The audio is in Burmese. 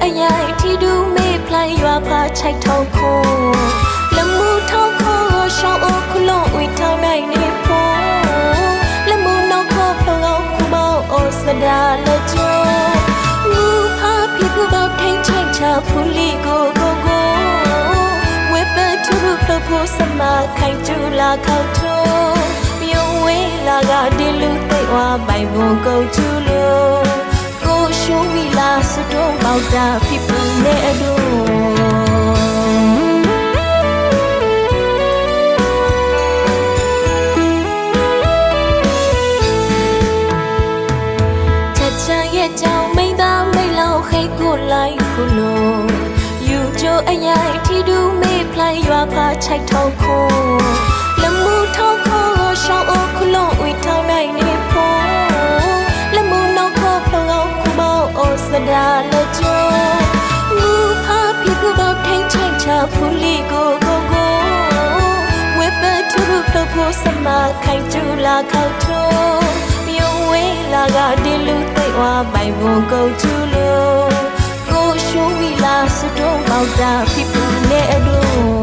အရိုက်ထီဒူမေးဖလိုက်ရွာဖာချိုက်ထောက်ခိုးလမှုထောက်ခိုးရှောင်းအိုခလုံးဝီထောင်းနိုင်နေဖို့လမှုနောက်ခိုးဖလောင်းခုမောအိုစဒါလက်ကျော်လူဖာဖြစ်ကူပေါထိန်ချိုက်ချဖူလီကိုဝေပဲထူဖဖို့စမခိုင်ကျူလာခောက်ထိုးမြုံဝေးလာကဒီလူသိဝါပိုင်ဘုံကုန်ကျူလို့ရှုံးဝီလာစတော့မောက်တာဖြစ်ပူနေအဒိုချက်ချန်ရဲ့ကြောင်မိန်သားမိတ်လောက်ခိတ်ကိုလိုက်ခုလို့ယူကျိုအရိုက်ထီဒူမေးဖလိုက်ရွာဖာချိုက်ထောက်ခိုးလမှုထောက်ခိုးရှောင်းအိုခလုံးဝီထောင်းနိုင်နေဖို့လမှုနောက်ခိုးဖလောင်းစဒါလက်ကျော်လူဖာဖြစ်ကူပေါထိန်ချိုက်ချဖူလီကိုဝေပဲထူဖဖို့စမခိုင်ကျူလာခောက်ထိုးမြုံဝေးလာကဒီလူသိဝါပိုင်ဘုံကုန်ကျူလို့ကိုရှုံးဝီလာစတော့မောက်တာဖြစ်ပူနေအဒို